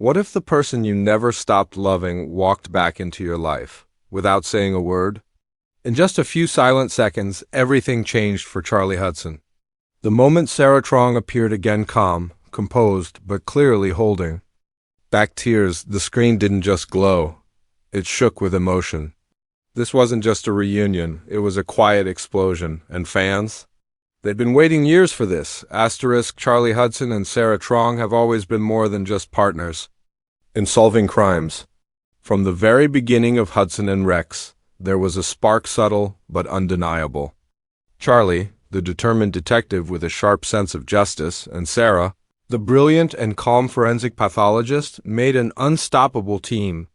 What if the person you never stopped loving walked back into your life, without saying a word? In just a few silent seconds, everything changed for Charlie Hudson. The moment Sarah Trong appeared again, calm, composed, but clearly holding back tears, the screen didn't just glow. It shook with emotion. This wasn't just a reunion, it was a quiet explosion. And fans? They'd been waiting years for this. Charlie Hudson and Sarah Trong have always been more than just partners in solving crimes. From the very beginning of Hudson and Rex, there was a spark, subtle but undeniable. Charlie, the determined detective with a sharp sense of justice, and Sarah, the brilliant and calm forensic pathologist, made an unstoppable team.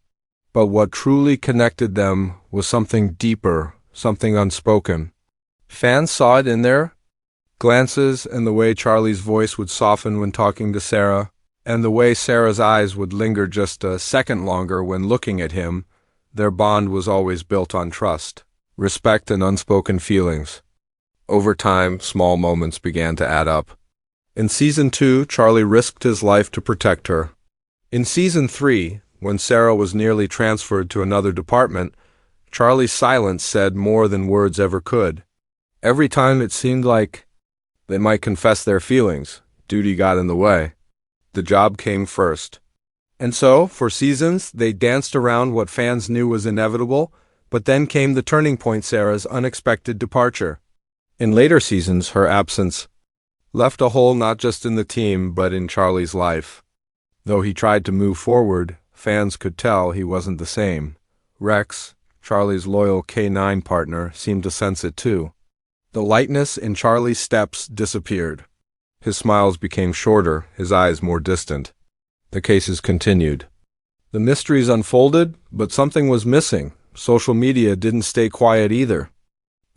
But what truly connected them was something deeper, something unspoken. Fans saw it in their glances, and the way Charlie's voice would soften when talking to Sarah, and the way Sarah's eyes would linger just a second longer when looking at him. Their bond was always built on trust, respect, and unspoken feelings. Over time, small moments began to add up. In Season 2, Charlie risked his life to protect her. In Season 3, when Sarah was nearly transferred to another department, Charlie's silence said more than words ever could. Every time it seemed like they might confess their feelings, duty got in the way. The job came first. And so, for seasons, they danced around what fans knew was inevitable, but then came the turning point: Sarah's unexpected departure. In later seasons, her absence left a hole not just in the team, but in Charlie's life. Though he tried to move forward, fans could tell he wasn't the same. Rex, Charlie's loyal K9 partner, seemed to sense it too. The lightness in Charlie's steps disappeared. His smiles became shorter, his eyes more distant. The cases continued. The mysteries unfolded, but something was missing. Social media didn't stay quiet either.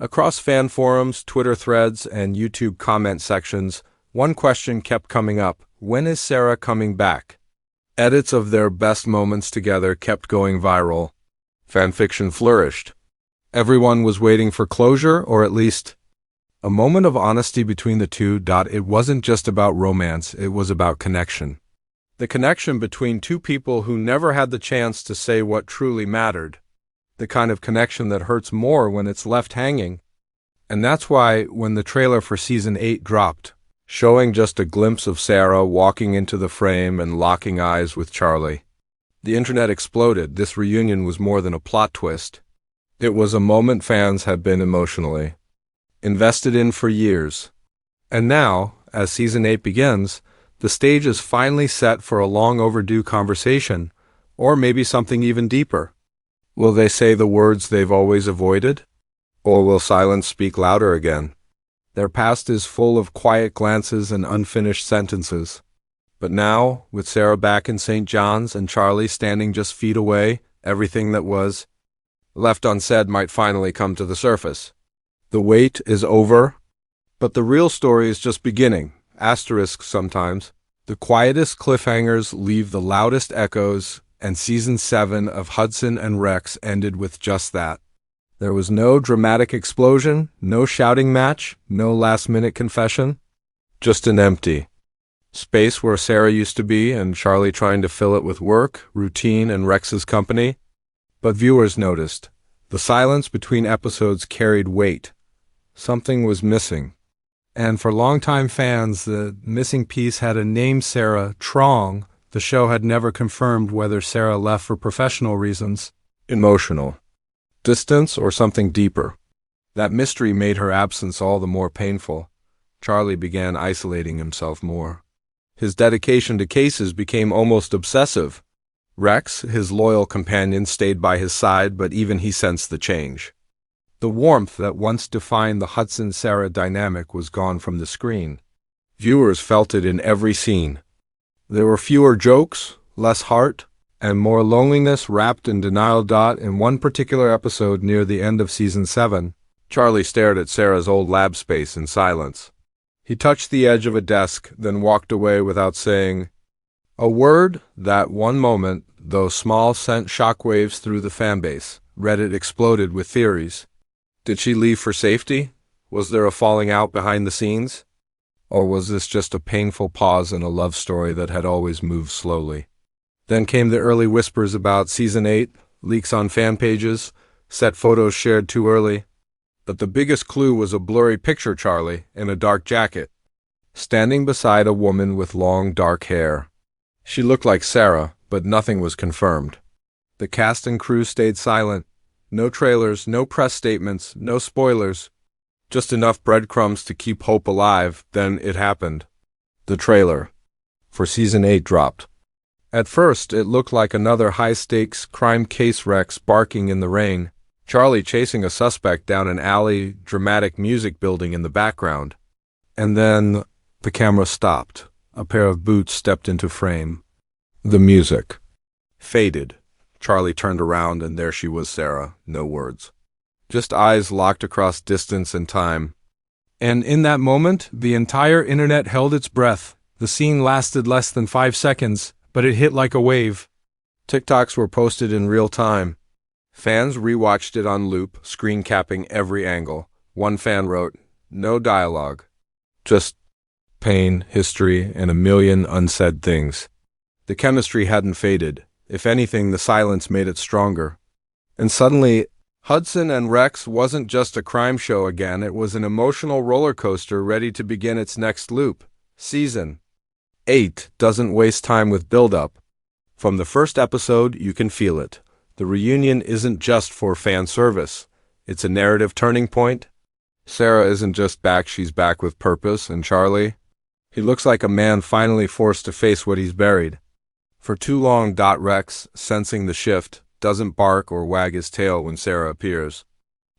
Across fan forums, Twitter threads, and YouTube comment sections, one question kept coming up: when is Sarah coming back? Edits of their best moments together kept going viral. Fanfiction flourished. Everyone was waiting for closure, or at least a moment of honesty between the two. It wasn't just about romance, it was about connection. The connection between two people who never had the chance to say what truly mattered. The kind of connection that hurts more when it's left hanging. And that's why, when the trailer for Season 8 dropped, showing just a glimpse of Sarah walking into the frame and locking eyes with Charlie, the internet exploded. This reunion was more than a plot twist. It was a moment fans had been emotionally invested in for years. And now, as Season 8 begins, the stage is finally set for a long overdue conversation, or maybe something even deeper. Will they say the words they've always avoided? Or will silence speak louder again? Their past is full of quiet glances and unfinished sentences. But now, with Sarah back in St. John's and Charlie standing just feet away, everything that was left unsaid might finally come to the surface. The wait is over, but the real story is just beginning. Asterisk sometimes. The quietest cliffhangers leave the loudest echoes, and Season 7 of Hudson and Rex ended with just that. There was no dramatic explosion, no shouting match, no last-minute confession. Just an empty space where Sarah used to be and Charlie trying to fill it with work, routine, and Rex's company. But viewers noticed. The silence between episodes carried weight. Something was missing. And for longtime fans, the missing piece had a name: Sarah Trong. The show had never confirmed whether Sarah left for professional reasons, emotional distance, or something deeper. That mystery made her absence all the more painful. Charlie began isolating himself more. His dedication to cases became almost obsessive. Rex, his loyal companion, stayed by his side, but even he sensed the change. The warmth that once defined the Hudson-Sarah dynamic was gone from the screen. Viewers felt it in every scene. There were fewer jokes, less heart, and more loneliness wrapped in denial. In one particular episode near the end of Season 7, Charlie stared at Sarah's old lab space in silence. He touched the edge of a desk, then walked away without saying a word. That one moment, though small, sent shockwaves through the fanbase. Reddit exploded with theories. Did she leave for safety? Was there a falling out behind the scenes? Or was this just a painful pause in a love story that had always moved slowly? Then came the early whispers about Season 8, leaks on fan pages, set photos shared too early. But the biggest clue was a blurry picture of Charlie in a dark jacket, standing beside a woman with long dark hair. She looked like Sarah, but nothing was confirmed. The cast and crew stayed silent. No trailers, no press statements, no spoilers. Just enough breadcrumbs to keep hope alive. Then it happened. The trailer for Season 8 dropped. At first, it looked like another high-stakes crime case. Rex barking in the rain, Charlie chasing a suspect down an alley, dramatic music building in the background. And then the camera stopped. A pair of boots stepped into frame. The music faded. Charlie turned around, and there she was, Sarah. No words. Just eyes locked across distance and time. And in that moment, the entire internet held its breath. The scene lasted less than 5 seconds, but it hit like a wave. TikToks were posted in real time. Fans rewatched it on loop, screen capping every angle. One fan wrote, "No dialogue. Just pain, history, and a million unsaid things." The chemistry hadn't faded. If anything, the silence made it stronger. And suddenly, Hudson and Rex wasn't just a crime show again. It was an emotional roller coaster ready to begin its next loop. Season 8 doesn't waste time with build-up. From the first episode, you can feel it. The reunion isn't just for fan service. It's a narrative turning point. Sarah isn't just back, she's back with purpose. And Charlie? He looks like a man finally forced to face what he's buried. For too long, Rex, sensing the shift, doesn't bark or wag his tail when Sarah appears.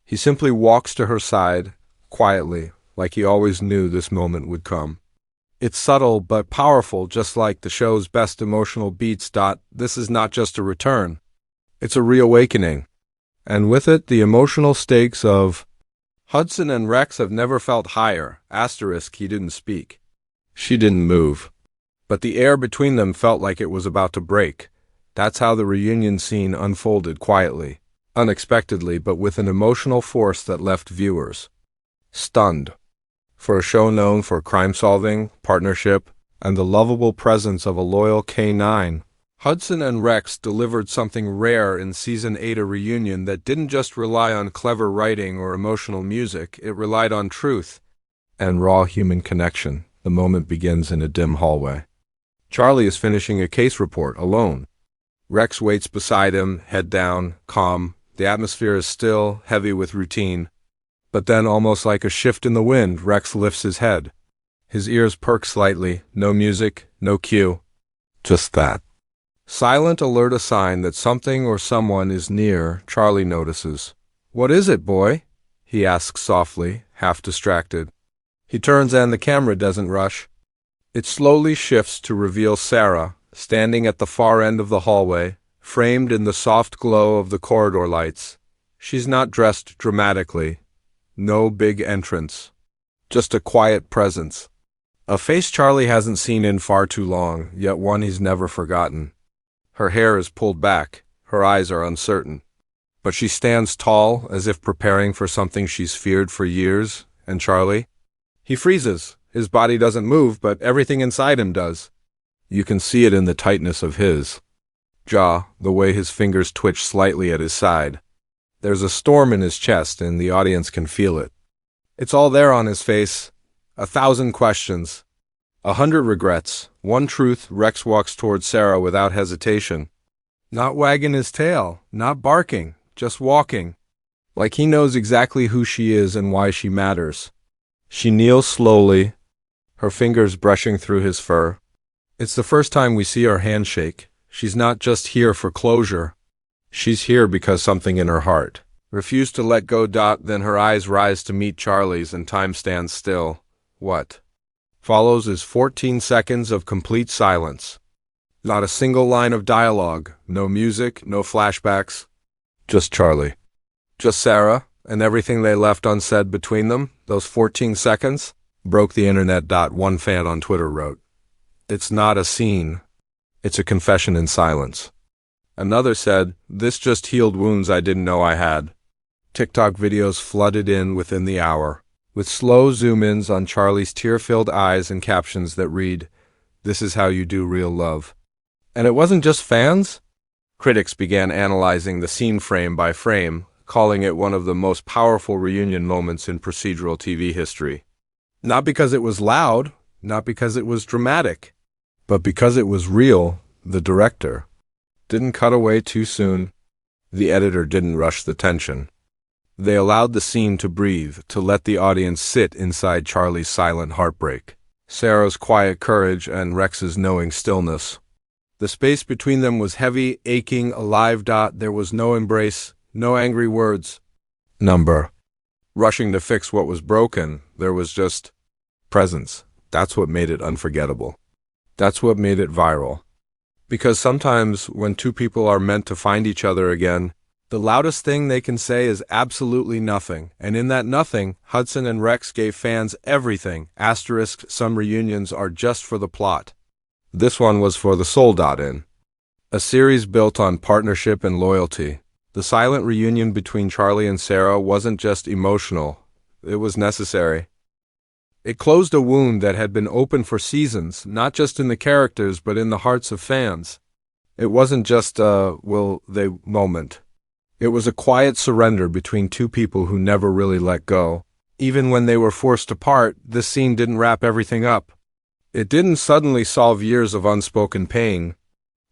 He simply walks to her side, quietly, like he always knew this moment would come. It's subtle but powerful, just like the show's best emotional beats. This is not just a return. It's a reawakening. And with it, the emotional stakes of Hudson and Rex have never felt higher. Asterisk, he didn't speak. She didn't move. But the air between them felt like it was about to break. That's how the reunion scene unfolded, quietly, unexpectedly, but with an emotional force that left viewers stunned. For a show known for crime-solving, partnership, and the lovable presence of a loyal K9, Hudson and Rex delivered something rare in Season 8, a reunion that didn't just rely on clever writing or emotional music. It relied on truth and raw human connection. The moment begins in a dim hallway. Charlie is finishing a case report, alone. Rex waits beside him, head down, calm. The atmosphere is still, heavy with routine. But then, almost like a shift in the wind, Rex lifts his head. His ears perk slightly. No music, no cue. Just that. Silent alert, a sign that something or someone is near. Charlie notices. "What is it, boy?" he asks softly, half distracted. He turns and the camera doesn't rush. It slowly shifts to reveal Sarah, standing at the far end of the hallway, framed in the soft glow of the corridor lights. She's not dressed dramatically. No big entrance. Just a quiet presence. A face Charlie hasn't seen in far too long, yet one he's never forgotten. Her hair is pulled back. Her eyes are uncertain. But she stands tall, as if preparing for something she's feared for years. And Charlie? He freezes. His body doesn't move, but everything inside him does. You can see it in the tightness of his jaw, the way his fingers twitch slightly at his side. There's a storm in his chest, and the audience can feel it. It's all there on his face. 1,000 questions. 100 regrets. One truth. Rex walks towards Sarah without hesitation. Not wagging his tail, not barking, just walking. Like he knows exactly who she is and why she matters. She kneels slowly, her fingers brushing through his fur. It's the first time we see her handshake. She's not just here for closure. She's here because something in her heart refused to let go. Then her eyes rise to meet Charlie's, and time stands still. What follows is 14 seconds of complete silence. Not a single line of dialogue, no music, no flashbacks. Just Charlie. Just Sarah, and everything they left unsaid between them. Those 14 seconds broke the internet. One fan on Twitter wrote, "It's not a scene. It's a confession in silence." Another said, "This just healed wounds I didn't know I had." TikTok videos flooded in within the hour, with slow zoom-ins on Charlie's tear-filled eyes and captions that read, "This is how you do real love." And it wasn't just fans. Critics began analyzing the scene frame by frame, calling it one of the most powerful reunion moments in procedural TV history. Not because it was loud, not because it was dramatic, but because it was real. The director didn't cut away too soon. The editor didn't rush the tension. They allowed the scene to breathe, to let the audience sit inside Charlie's silent heartbreak, Sarah's quiet courage, and Rex's knowing stillness. The space between them was heavy, aching, alive. There was no embrace, no angry words, number rushing to fix what was broken. There was just presence. That's what made it unforgettable. That's what made it viral. Because sometimes when two people are meant to find each other again, the loudest thing they can say is absolutely nothing. And in that nothing, Hudson and Rex gave fans everything. Asterisk, some reunions are just for the plot. This one was for the soul. In a series built on partnership and loyalty, the silent reunion between Charlie and Sarah wasn't just emotional, it was necessary. It closed a wound that had been open for seasons, not just in the characters but in the hearts of fans. It wasn't just a will they moment. It was a quiet surrender between two people who never really let go. Even when they were forced apart, this scene didn't wrap everything up. It didn't suddenly solve years of unspoken pain,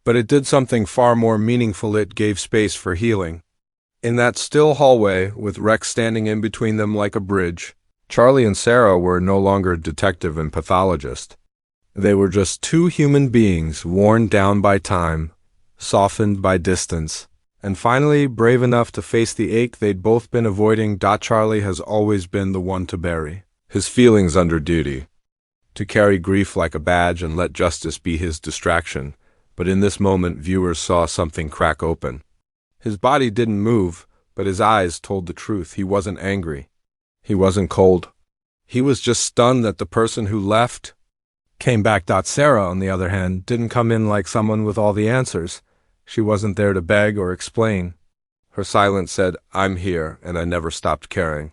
but it did something far more meaningful. It gave space for healing. In that still hallway, with Rex standing in between them like a bridge, Charlie and Sarah were no longer detective and pathologist. They were just two human beings worn down by time, softened by distance, and finally brave enough to face the ache they'd both been avoiding. Charlie has always been the one to bury his feelings under duty, to carry grief like a badge and let justice be his distraction. But in this moment, viewers saw something crack open. His body didn't move, but his eyes told the truth. He wasn't angry. He wasn't cold. He was just stunned that the person who left came back. Sarah, on the other hand, didn't come in like someone with all the answers. She wasn't there to beg or explain. Her silence said, "I'm here, and I never stopped caring."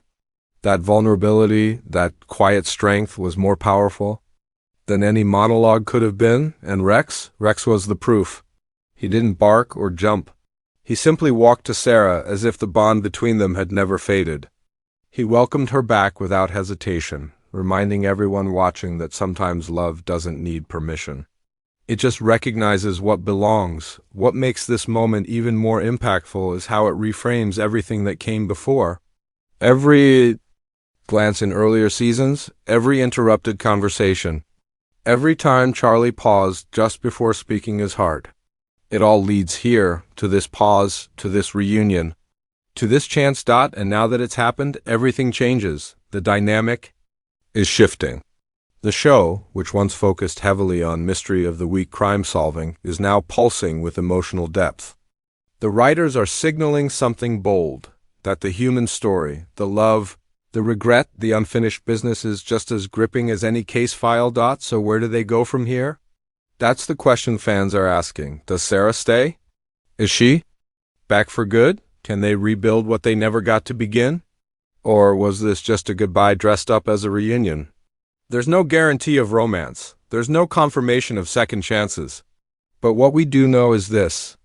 That vulnerability, that quiet strength was more powerful than any monologue could have been, and Rex was the proof. He didn't bark or jump. He simply walked to Sarah as if the bond between them had never faded. He welcomed her back without hesitation, reminding everyone watching that sometimes love doesn't need permission. It just recognizes what belongs. What makes this moment even more impactful is how it reframes everything that came before. Every glance in earlier seasons, every interrupted conversation, every time Charlie paused just before speaking his heart. It all leads here, to this pause, to this reunion, to this chance. And now that it's happened, everything changes. The dynamic is shifting. The show, which once focused heavily on mystery of the week crime solving, is now pulsing with emotional depth. The writers are signaling something bold, that the human story, the love, the regret, the unfinished business is just as gripping as any case file. So where do they go from here? That's the question fans are asking. Does Sarah stay? Is she back for good? Can they rebuild what they never got to begin? Or was this just a goodbye dressed up as a reunion? There's no guarantee of romance. There's no confirmation of second chances. But what we do know is this: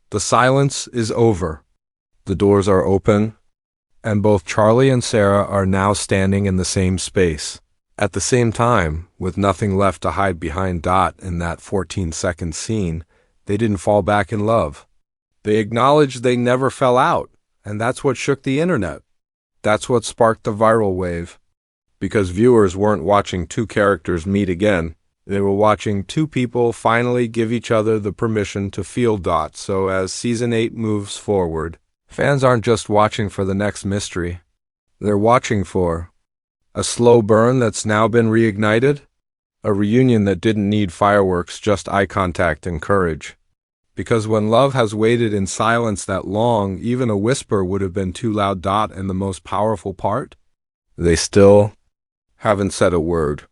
the silence is over. The doors are open, and both Charlie and Sarah are now standing in the same space. At the same time, with nothing left to hide behind. In that 14-second scene, they didn't fall back in love. They acknowledged they never fell out, and that's what shook the internet. That's what sparked the viral wave. Because viewers weren't watching two characters meet again, they were watching two people finally give each other the permission to feel. So as Season 8 moves forward, fans aren't just watching for the next mystery. They're watching for a slow burn that's now been reignited, a reunion that didn't need fireworks, just eye contact and courage. Because when love has waited in silence that long, even a whisper would have been too loud. And the most powerful part? They still haven't said a word.